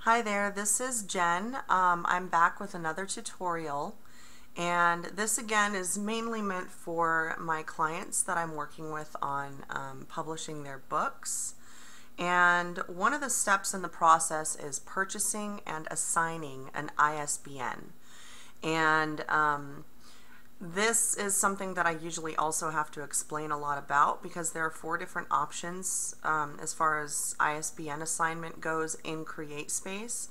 Hi there, this is Jen. I'm back with another tutorial, and this again is mainly meant for my clients that I'm working with on publishing their books. And one of the steps in the process is purchasing and assigning an ISBN. And this is something that I usually also have to explain a lot about because there are 4 different options as far as ISBN assignment goes in CreateSpace.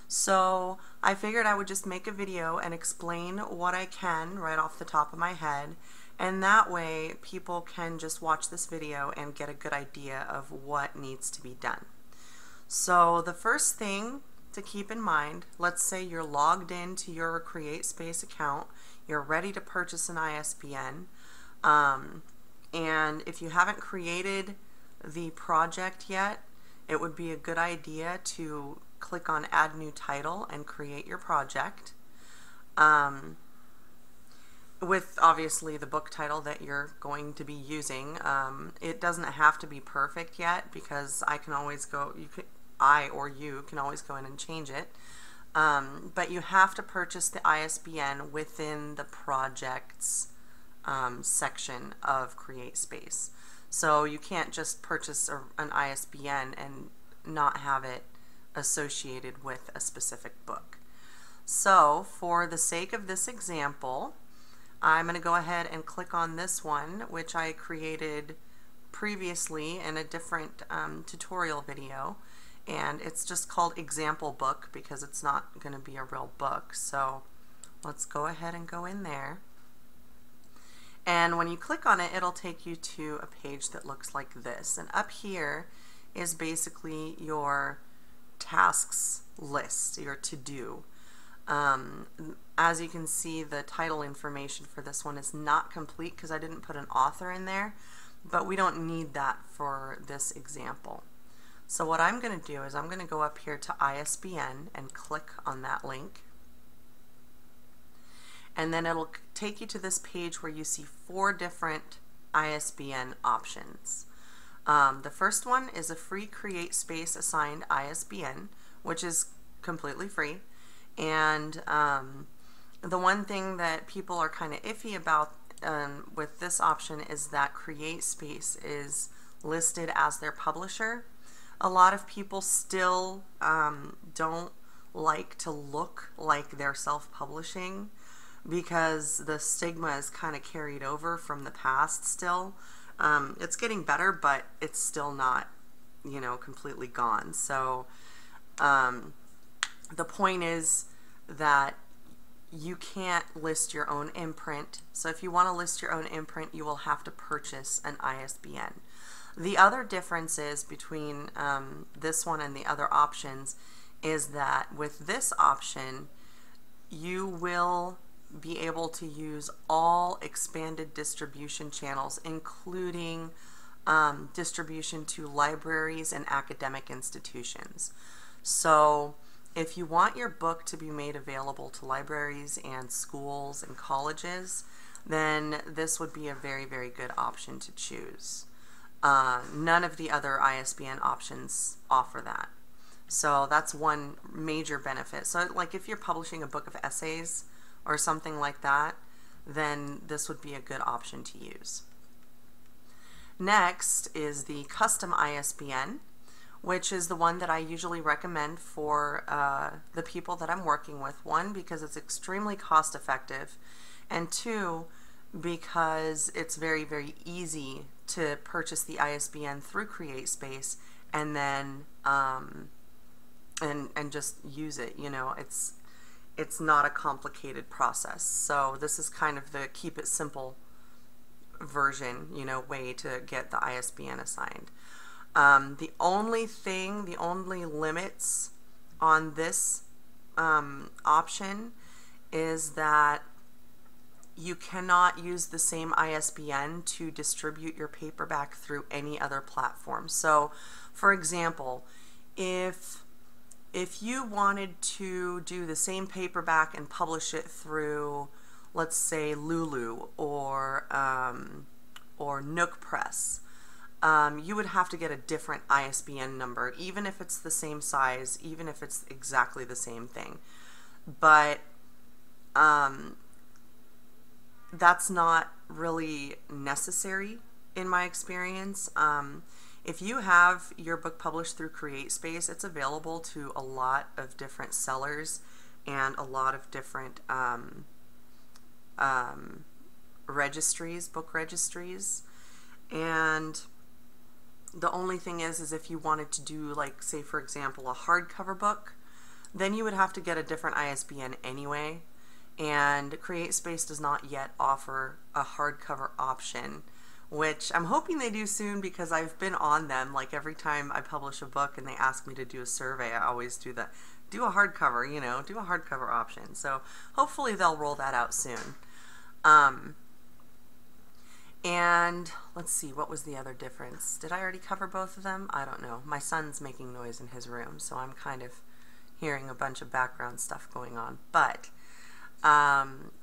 So I figured I would just make a video and explain what I can right off the top of my head, and that way people can just watch this video and get a good idea of what needs to be done. So the first thing to keep in mind, let's say you're logged into your CreateSpace account, you're ready to purchase an ISBN, and if you haven't created the project yet, it would be a good idea to click on Add New Title and create your project with obviously the book title that you're going to be using. It doesn't have to be perfect yet because I can always go, I or you can always go in and change it. But you have to purchase the ISBN within the projects section of CreateSpace. So you can't just purchase an ISBN and not have it associated with a specific book. So for the sake of this example, I'm going to go ahead and click on this one, which I created previously in a different tutorial video. And it's just called example book because it's not going to be a real book. So let's go ahead and go in there. And when you click on it, it'll take you to a page that looks like this. And up here is basically your tasks list, your to-do. As you can see, the title information for this one is not complete because I didn't put an author in there, but we don't need that for this example. So what I'm going to do is I'm going to go up here to ISBN and click on that link. And then it'll take you to this page where you see 4 different ISBN options. The first one is a free CreateSpace assigned ISBN, which is completely free. And the one thing that people are kind of iffy about with this option is that CreateSpace is listed as their publisher. A lot of people still don't like to look like they're self-publishing because the stigma is kind of carried over from the past still. It's getting better, but it's still not, you know, completely gone. So the point is that you can't list your own imprint. So if you want to list your own imprint, you will have to purchase an ISBN. The other differences between this one and the other options is that with this option, you will be able to use all expanded distribution channels, including distribution to libraries and academic institutions. So if you want your book to be made available to libraries and schools and colleges, then this would be a very, very good option to choose. None of the other ISBN options offer that. So that's one major benefit. So like if you're publishing a book of essays or something like that, then this would be a good option to use. Next is the custom ISBN, which is the one that I usually recommend for the people that I'm working with. 1, because it's extremely cost effective, and 2, because it's very, very easy to purchase the ISBN through CreateSpace and then and just use it. You know, it's not a complicated process. So this is kind of the keep it simple version, you know, way to get the ISBN assigned. The only limits on this option is that you cannot use the same ISBN to distribute your paperback through any other platform. So, for example, if you wanted to do the same paperback and publish it through, let's say, Lulu or Nook Press, you would have to get a different ISBN number, even if it's the same size, even if it's exactly the same thing. But that's not really necessary in my experience. If you have your book published through CreateSpace, it's available to a lot of different sellers and a lot of different registries, book registries. And the only thing is if you wanted to do, like, say for example, a hardcover book, then you would have to get a different ISBN anyway. And CreateSpace does not yet offer a hardcover option, which I'm hoping they do soon, because I've been on them. Like, every time I publish a book and they ask me to do a survey, I always do a hardcover, you know, do a hardcover option. So hopefully they'll roll that out soon. And let's see, what was the other difference? Did I already cover both of them? I don't know. My son's making noise in his room, so I'm kind of hearing a bunch of background stuff going on. But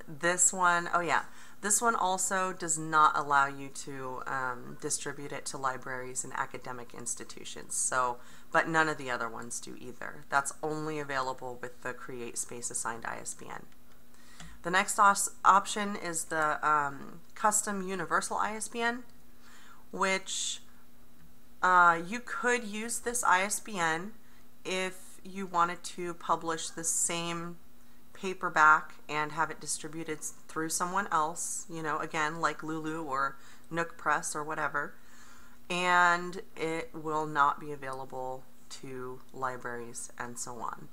this one, oh yeah, this one also does not allow you to distribute it to libraries and academic institutions. So, but none of the other ones do either. That's only available with the CreateSpace assigned ISBN. The next option is the custom universal ISBN, which you could use this ISBN if you wanted to publish the same paperback and have it distributed through someone else, you know, again, like Lulu or Nook Press or whatever, and it will not be available to libraries and so on.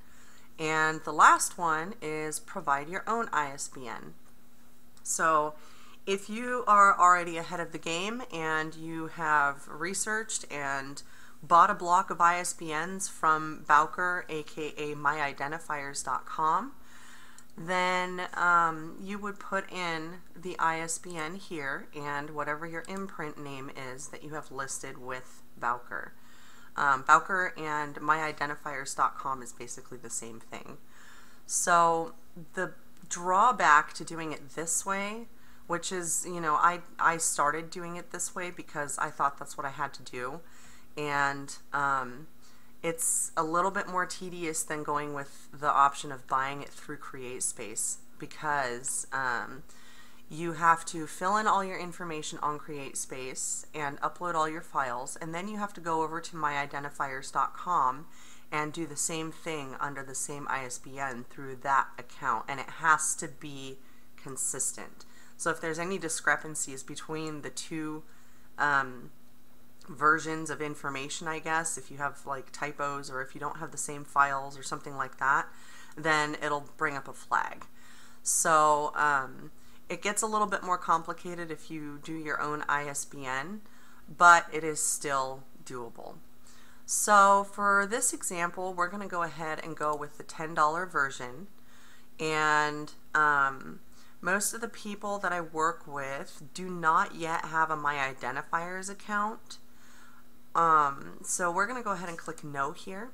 And the last one is provide your own ISBN. So if you are already ahead of the game and you have researched and bought a block of ISBNs from Bowker, aka myidentifiers.com, then you would put in the ISBN here and whatever your imprint name is that you have listed with Bowker. Bowker and myidentifiers.com is basically the same thing. So the drawback to doing it this way, which is, you know, I started doing it this way because I thought that's what I had to do, and it's a little bit more tedious than going with the option of buying it through CreateSpace, because you have to fill in all your information on CreateSpace and upload all your files, and then you have to go over to myidentifiers.com and do the same thing under the same ISBN through that account, and it has to be consistent. So if there's any discrepancies between the two versions of information, I guess, if you have like typos or if you don't have the same files or something like that, then it'll bring up a flag. So it gets a little bit more complicated if you do your own ISBN, but it is still doable. So for this example, we're going to go ahead and go with the $10 version, and most of the people that I work with do not yet have a MyIdentifiers account. So we're going to go ahead and click No here,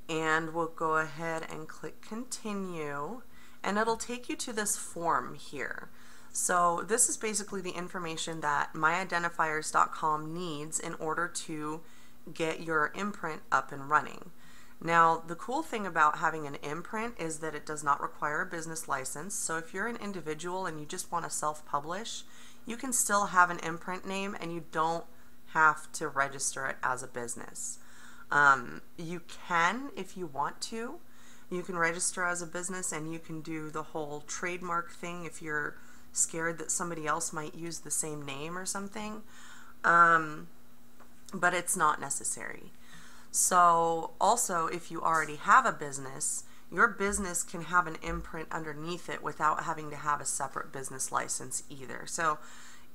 and we'll go ahead and click Continue, and it'll take you to this form here. So this is basically the information that myidentifiers.com needs in order to get your imprint up and running. Now, the cool thing about having an imprint is that it does not require a business license. So if you're an individual and you just want to self-publish, you can still have an imprint name and you don't have to register it as a business. You can, if you want to, you can register as a business and you can do the whole trademark thing if you're scared that somebody else might use the same name or something, but it's not necessary. So also, if you already have a business, your business can have an imprint underneath it without having to have a separate business license either. So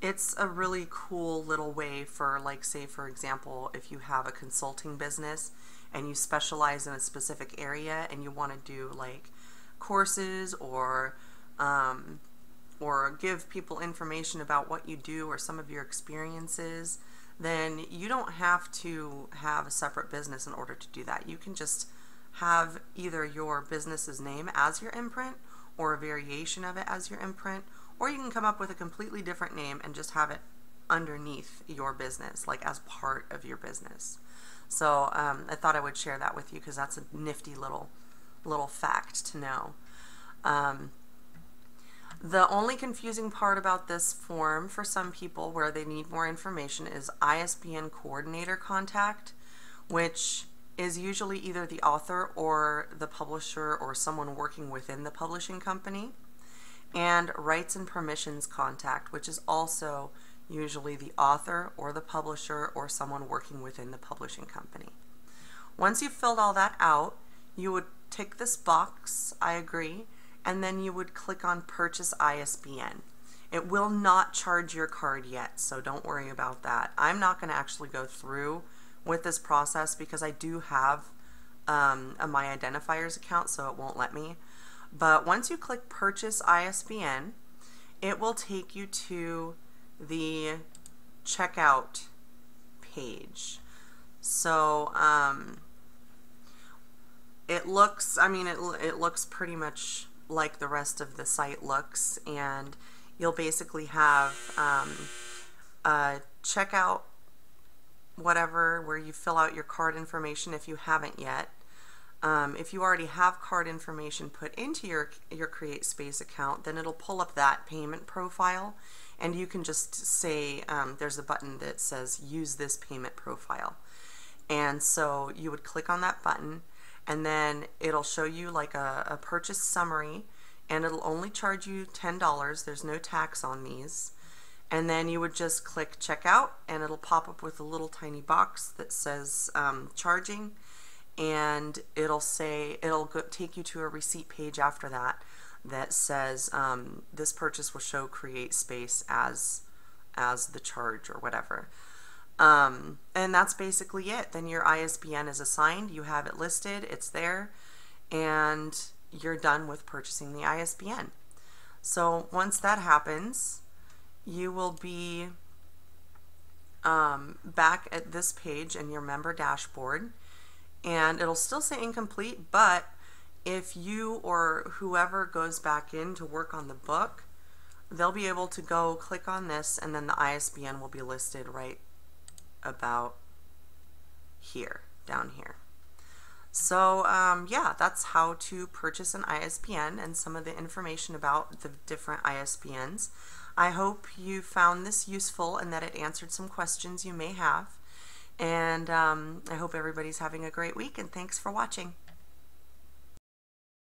it's a really cool little way for, like, say for example, if you have a consulting business and you specialize in a specific area and you want to do like courses or give people information about what you do or some of your experiences, then you don't have to have a separate business in order to do that. You can just have either your business's name as your imprint or a variation of it as your imprint, or you can come up with a completely different name and just have it underneath your business, like as part of your business. So I thought I would share that with you because that's a nifty little fact to know. The only confusing part about this form for some people where they need more information is ISBN coordinator contact, which is usually either the author or the publisher or someone working within the publishing company, and rights and permissions contact, which is also usually the author or the publisher or someone working within the publishing company. Once you've filled all that out, you would tick this box, I agree, and then you would click on Purchase ISBN. It will not charge your card yet, so don't worry about that. I'm not going to actually go through with this process because I do have a My Identifiers account, so it won't let me. But once you click Purchase ISBN, it will take you to the checkout page. So it looks, it looks pretty much like the rest of the site looks, and you'll basically have a checkout whatever where you fill out your card information if you haven't yet. If you already have card information put into your CreateSpace account, then it'll pull up that payment profile, and you can just say there's a button that says use this payment profile, and so you would click on that button, and then it'll show you like a purchase summary, and it'll only charge you $10. There's no tax on these. And then you would just click checkout, and it'll pop up with a little tiny box that says charging, and it'll take you to a receipt page after that that says this purchase will show CreateSpace as the charge or whatever. And that's basically it. Then your ISBN is assigned, you have it listed, it's there, and you're done with purchasing the ISBN. So once that happens, you will be back at this page in your member dashboard, and it'll still say incomplete, but if you or whoever goes back in to work on the book, they'll be able to go click on this, and then the ISBN will be listed right about here, down here. So yeah, that's how to purchase an ISBN and some of the information about the different ISBNs. I hope you found this useful and that it answered some questions you may have. And I hope everybody's having a great week, and thanks for watching.